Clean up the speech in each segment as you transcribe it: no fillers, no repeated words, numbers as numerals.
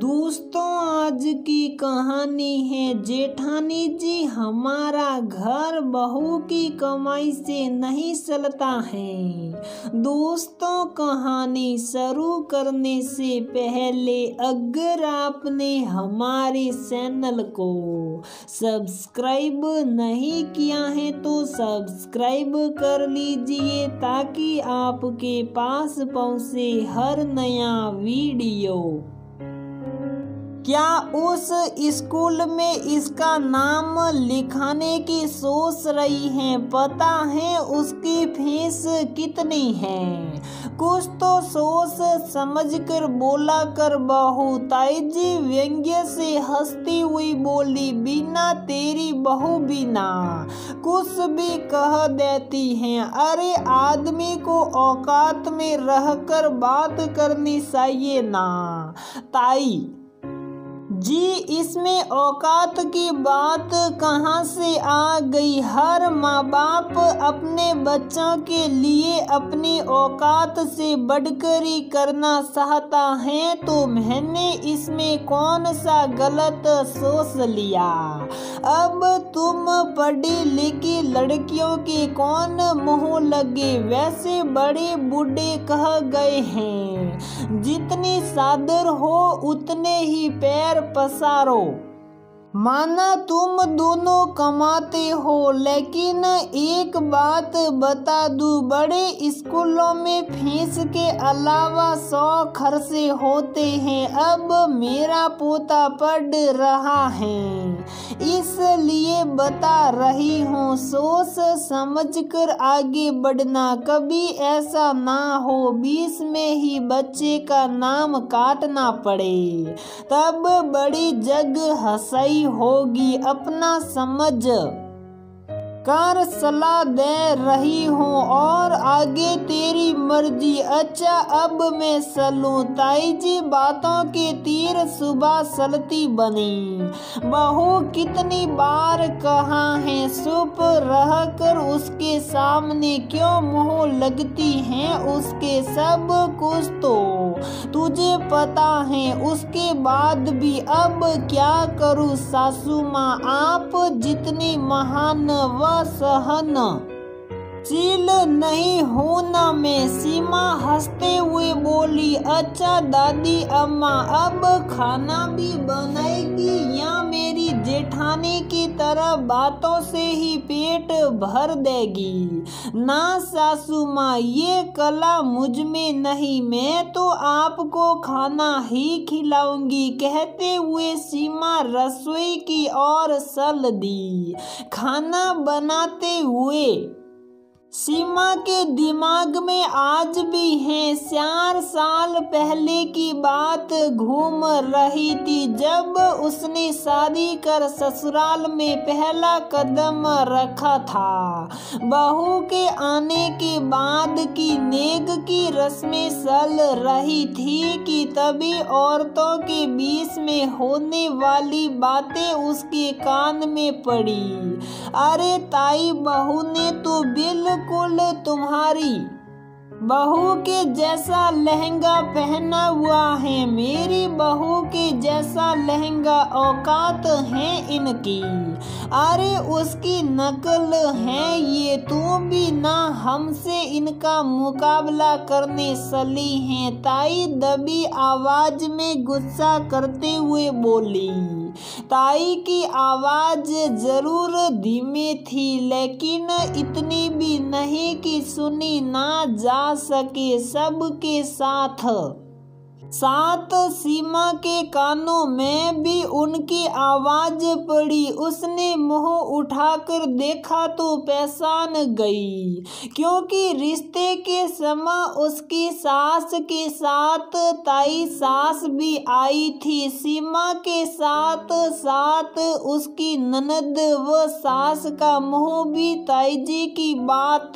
दोस्तों, आज की कहानी है जेठानी जी हमारा घर बहू की कमाई से नहीं चलता है। दोस्तों, कहानी शुरू करने से पहले अगर आपने हमारे चैनल को सब्सक्राइब नहीं किया है तो सब्सक्राइब कर लीजिए ताकि आपके पास पहुंचे हर नया वीडियो। क्या उस स्कूल में इसका नाम लिखाने की सोच रही हैं? पता है उसकी फीस कितनी है? कुछ तो सोच समझकर बोला कर बहू। ताई जी व्यंग्य से हंसती हुई बोली, बिना तेरी बहू बिना कुछ भी कह देती हैं। अरे आदमी को औकात में रहकर बात करनी चाहिए ना ताई जी, इसमें औकात की बात कहाँ से आ गई? हर माँ बाप अपने बच्चों के लिए अपनी औकात से बढ़कर ही करना चाहता है, तो मैंने इसमें कौन सा गलत सोच लिया? अब तुम पढ़ी लिखी लड़कियों के कौन मुँह लगे? वैसे बड़े बूढ़े कह गए हैं, जितनी चादर हो उतने ही पैर पसारो। माना तुम दोनों कमाते हो, लेकिन एक बात बता दूं, बड़े स्कूलों में फीस के अलावा 100 खर्चे होते हैं। अब मेरा पोता पढ़ रहा है, इसलिए बता रही हूँ, सोच समझकर आगे बढ़ना। कभी ऐसा ना हो बीच में ही बच्चे का नाम काटना पड़े, तब बड़ी जग हंसाई होगी। अपना समझ कर सलाह दे रही हूँ और आगे तेरी मर्जी। अच्छा, अब मैं चलूं? ताई जी बातों के तीर सुबह चलती बनी। बहू कितनी बार कहा है, चुप रहकर उसके सामने क्यों मुँह लगती हैं? उसके सब कुछ तो तुझे पता है, उसके बाद भी अब क्या करूं सासू माँ? आप जितनी महान व सहन चील नहीं हूँ ना मैं। सीमा हंसते हुए बोली, अच्छा दादी अम्मा अब खाना भी बनाएगी या मेरी जेठानी की तरह बातों से ही पेट भर देगी? ना सासू माँ, ये कला मुझ में नहीं, मैं तो आपको खाना ही खिलाऊंगी। कहते हुए सीमा रसोई की ओर चल दी। खाना बनाते हुए सीमा के दिमाग में आज भी है 4 साल पहले की बात घूम रही थी, जब उसने शादी कर ससुराल में पहला कदम रखा था। बहू के आने के बाद की नेग की रस्में चल रही थी कि तभी औरतों के बीच में होने वाली बातें उसके कान में पड़ी। अरे ताई, बहू ने तो बिल्कुल तुम्हारी बहू के जैसा लहंगा पहना हुआ है। मेरी बहू के जैसा लहंगा औकात है इनकी। अरे उसकी नकल है ये, तू भी ना हमसे इनका मुकाबला करने चली है। ताई दबी आवाज में गुस्सा करते हुए बोली। ताई की आवाज जरूर धीमी थी, लेकिन इतनी भी नहीं कि सुनी ना जा सके। सबके साथ सीमा के कानों में भी उनकी आवाज पड़ी। उसने मुंह उठाकर देखा तो पहचान गई, क्योंकि रिश्ते के समय उसकी सास के साथ ताई सास भी आई थी। सीमा के साथ साथ उसकी ननद व सास का मुंह भी ताई जी की बात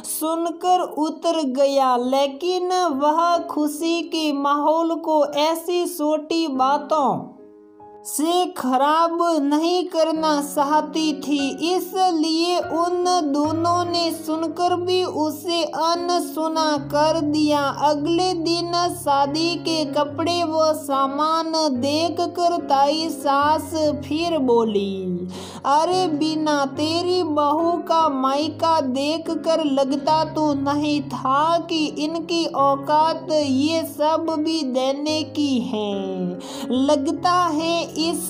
सुनकर उतर गया, लेकिन वह खुशी के माहौल को ऐसी छोटी बातों से खराब नहीं करना चाहती थी, इसलिए उन दोनों ने सुनकर भी उसे अनसुना कर दिया। अगले दिन शादी के कपड़े व सामान देख कर ताई सास फिर बोली, अरे बीना, तेरी बहू का मायका देख कर लगता तो नहीं था कि इनकी औकात ये सब भी देने की है। लगता है इस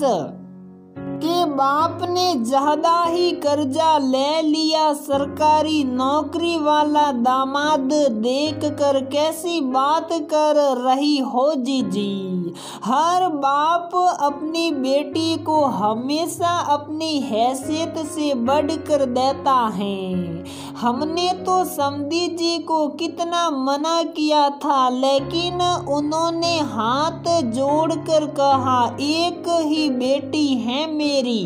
के बाप ने ज्यादा ही कर्जा ले लिया। सरकारी नौकरी वाला दामाद देख कर कैसी बात कर रही हो जीजी। हर बाप अपनी बेटी को हमेशा अपनी हैसियत से बढ़कर देता है। हमने तो समधी जी को कितना मना किया था, लेकिन उन्होंने हाथ जोड़कर कहा, एक ही बेटी है मेरी,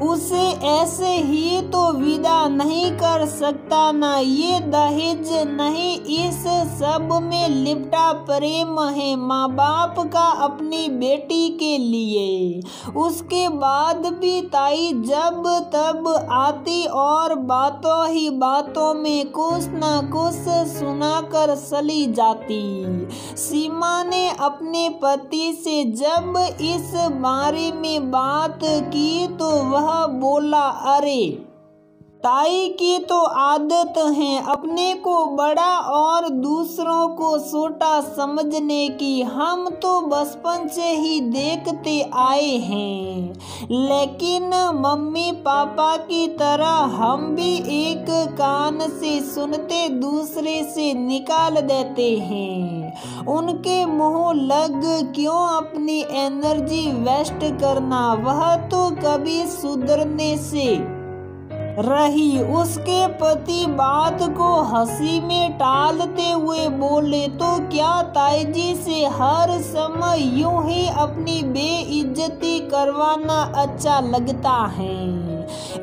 उसे ऐसे ही तो विदा नहीं कर सकता ना। ये दहेज नहीं, इस सब में लिपटा प्रेम है माँ बाप का अपनी बेटी के लिए। उसके बाद भी ताई जब तब आती और बातों ही बातों में कुछ न कुछ सुनाकर चली जाती। सीमा ने अपने पति से जब इस बारे में बात की तो वह बोला, अरे ताई की तो आदत है अपने को बड़ा और दूसरों को छोटा समझने की। हम तो बचपन से ही देखते आए हैं, लेकिन मम्मी पापा की तरह हम भी एक कान से सुनते दूसरे से निकाल देते हैं। उनके मुंह लग क्यों अपनी एनर्जी वेस्ट करना। वह तो कभी सुधरने से रही। उसके पति बात को हंसी में टालते हुए बोले, तो क्या ताई जी से हर समय यूं ही अपनी बेइज्जती करवाना अच्छा लगता है?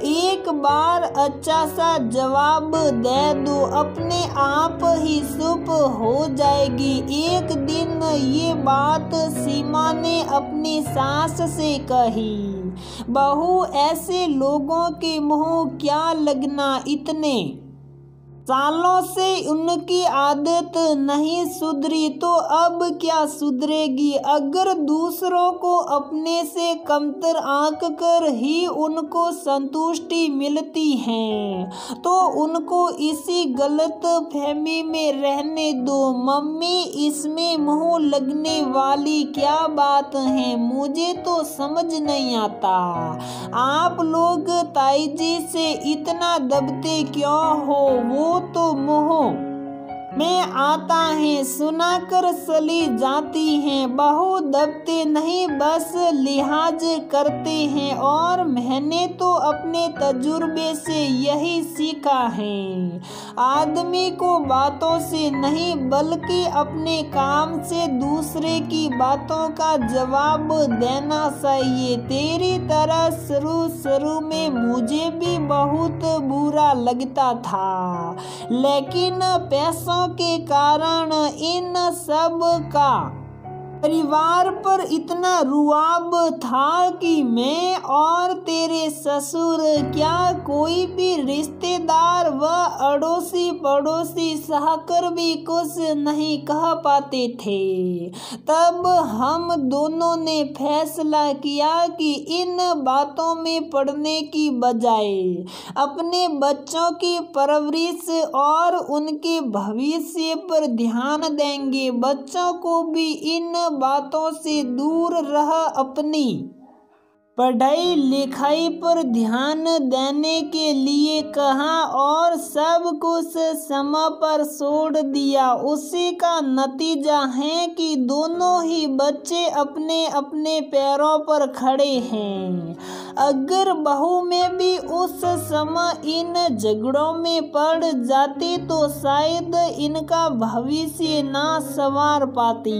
एक बार अच्छा सा जवाब दे दो, अपने आप ही चुप हो जाएगी। एक दिन ये बात सीमा ने अपनी सास से कही, बहू ऐसे लोगों के मुंह क्या लगना, इतने सालों से उनकी आदत नहीं सुधरी तो अब क्या सुधरेगी। अगर दूसरों को अपने से कमतर आंक कर ही उनको संतुष्टि मिलती है तो उनको इसी गलत फहमी में रहने दो। मम्मी, इसमें मुंह लगने वाली क्या बात है, मुझे तो समझ नहीं आता। आप लोग ताई जी से इतना दबते क्यों हो? वो तो मुंह में आता है सुनाकर चली जाती हैं। बहू दबते नहीं, बस लिहाज करते हैं, और मैंने तो अपने तजुर्बे से यही सीखा है। आदमी को बातों से नहीं बल्कि अपने काम से दूसरे की बातों का जवाब देना चाहिए। तेरी तरह शुरू में मुझे भी बहुत बुरा लगता था, लेकिन पैसों के कारण इन सब का परिवार पर इतना रुआब था कि मैं और तेरे ससुर क्या कोई भी रिश्तेदार व अड़ोसी पड़ोसी सहकर भी कुछ नहीं कह पाते थे। तब हम दोनों ने फैसला किया कि इन बातों में पड़ने की बजाय अपने बच्चों की परवरिश और उनके भविष्य पर ध्यान देंगे। बच्चों को भी इन बातों से दूर रह अपनी पढ़ाई लिखाई पर ध्यान देने के लिए कहा और सब कुछ समय पर छोड़ दिया। उसी का नतीजा है कि दोनों ही बच्चे अपने अपने पैरों पर खड़े हैं। अगर बहू में भी उस समय इन झगड़ों में पड़ जाती तो शायद इनका भविष्य ना संवार पाती।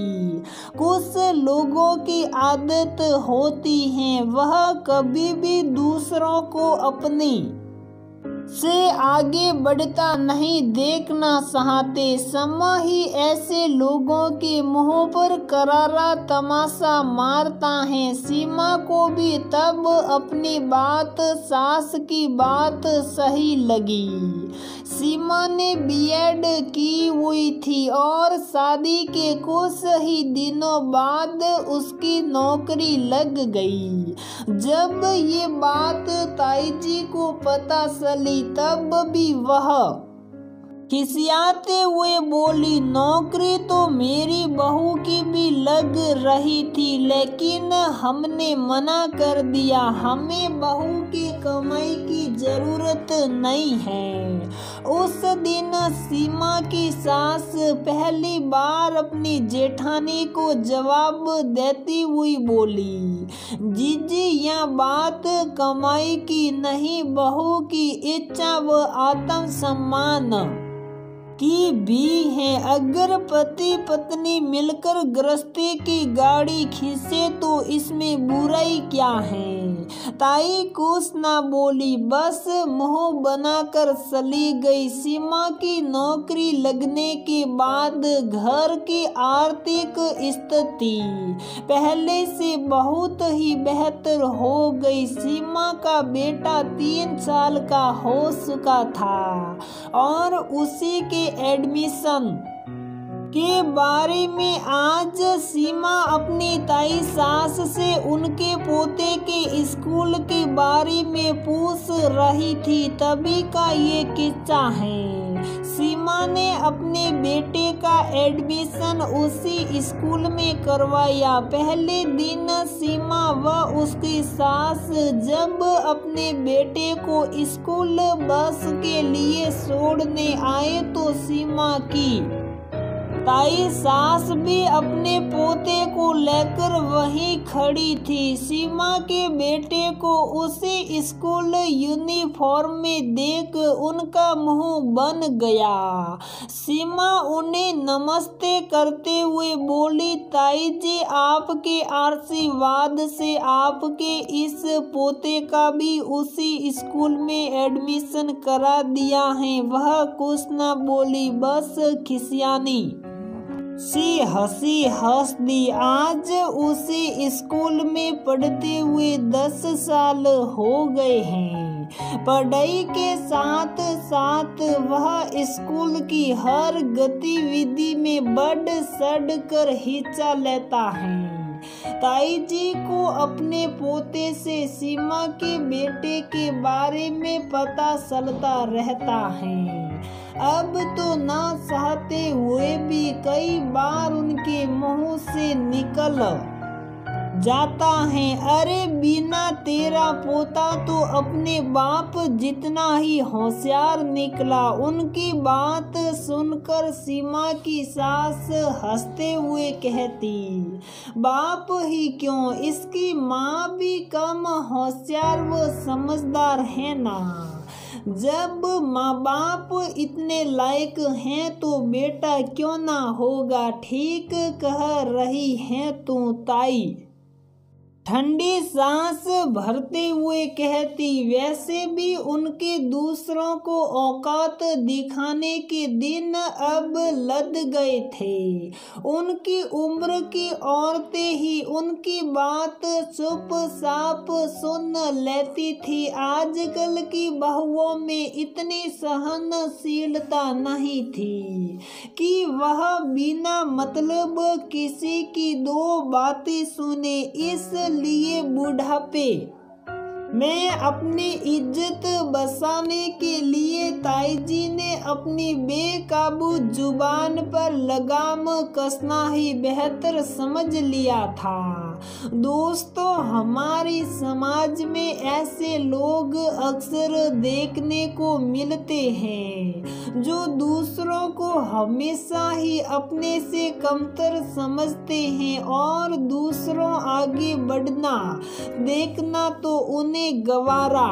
कुछ लोगों की आदत होती है वह कभी भी दूसरों को अपनी से आगे बढ़ता नहीं देखना चाहते। समय ही ऐसे लोगों के मुंह पर करारा तमाशा मारता है। सीमा को भी तब अपनी बात, सास की बात सही लगी। सीमा ने बीएड की हुई थी और शादी के कुछ ही दिनों बाद उसकी नौकरी लग गई। जब ये बात ताई जी को पता चली तब भी वह खिसियाते हुए बोली, नौकरी तो मेरी बहू की भी लग रही थी, लेकिन हमने मना कर दिया। हमें बहू की कमाई की जरूरत नहीं है। उस दिन सीमा की सास पहली बार अपनी जेठानी को जवाब देती हुई बोली, जीजी यह बात कमाई की नहीं, बहू की इच्छा व आत्म सम्मान की भी है। अगर पति पत्नी मिलकर गृहस्थी की गाड़ी खींचे तो इसमें बुराई क्या है। ताई कुछ ना बोली, बस मुंह बनाकर चली गई। सीमा की नौकरी लगने के बाद घर की आर्थिक स्थिति पहले से बहुत ही बेहतर हो गई। सीमा का बेटा 3 साल का हो चुका था और उसी के एडमिशन के बारे में आज सीमा अपनी ताई सास से उनके पोते के स्कूल के बारे में पूछ रही थी। तभी का ये किस्सा है। सीमा ने अपने बेटे का एडमिशन उसी स्कूल में करवाया। पहले दिन सीमा व उसकी सास जब अपने बेटे को स्कूल बस के लिए छोड़ने आए तो सीमा की ताई सास भी अपने पोते को लेकर वहीं खड़ी थी। सीमा के बेटे को उसी स्कूल यूनिफॉर्म में देख उनका मुंह बन गया। सीमा उन्हें नमस्ते करते हुए बोली, ताई जी आपके आशीर्वाद से आपके इस पोते का भी उसी स्कूल में एडमिशन करा दिया है। वह कुछ न बोली, बस खिसियानी सी हंसी हंस दी। आज उसी स्कूल में पढ़ते हुए 10 साल हो गए हैं। पढ़ाई के साथ साथ वह स्कूल की हर गतिविधि में बढ़ चढ़ कर हिस्सा लेता है। ताई जी को अपने पोते से सीमा के बेटे के बारे में पता चलता रहता है। अब तो ना चाहते हुए भी कई बार उनके मुंह से निकल जाता है, अरे बिना तेरा पोता तो अपने बाप जितना ही होशियार निकला। उनकी बात सुनकर सीमा की सास हंसते हुए कहती, बाप ही क्यों, इसकी माँ भी कम होशियार व समझदार है ना। जब माँ बाप इतने लायक हैं तो बेटा क्यों ना होगा। ठीक कह रही हैं तू ताई, ठंडी सांस भरते हुए कहती। वैसे भी उनके दूसरों को औकात दिखाने के दिन अब लद गए थे। उनकी उम्र की औरतें ही उनकी बात चुपचाप सुन लेती थी। आजकल की बहुओं में इतनी सहनशीलता नहीं थी कि वह बिना मतलब किसी की 2 बातें सुने। इसलिए बुढ़ापे में अपनी इज्जत बचाने के लिए ताई जी ने अपनी बेकाबू जुबान पर लगाम कसना ही बेहतर समझ लिया था। दोस्तों, हमारे समाज में ऐसे लोग अक्सर देखने को मिलते हैं जो दूसरों को हमेशा ही अपने से कमतर समझते हैं और दूसरों आगे बढ़ना देखना तो उन्हें गवारा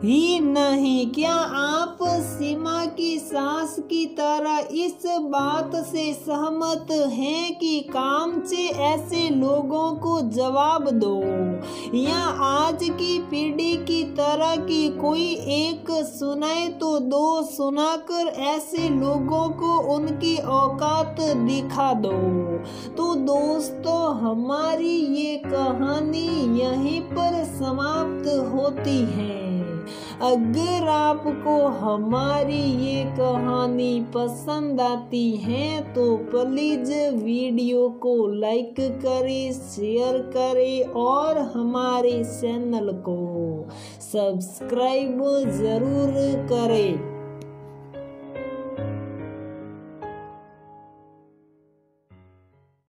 ही नहीं। क्या आप सीमा की सांस की तरह इस बात से सहमत हैं कि कामचे ऐसे लोगों को जवाब दो, या आज की पीढ़ी की तरह की कोई एक सुनाए तो दो सुनाकर ऐसे लोगों को उनकी औकात दिखा दो। तो दोस्तों, हमारी ये कहानी यहीं पर समाप्त होती है। अगर आपको हमारी ये कहानी पसंद आती है तो प्लीज वीडियो को लाइक करें, शेयर करें और हमारे चैनल को सब्सक्राइब जरूर करें।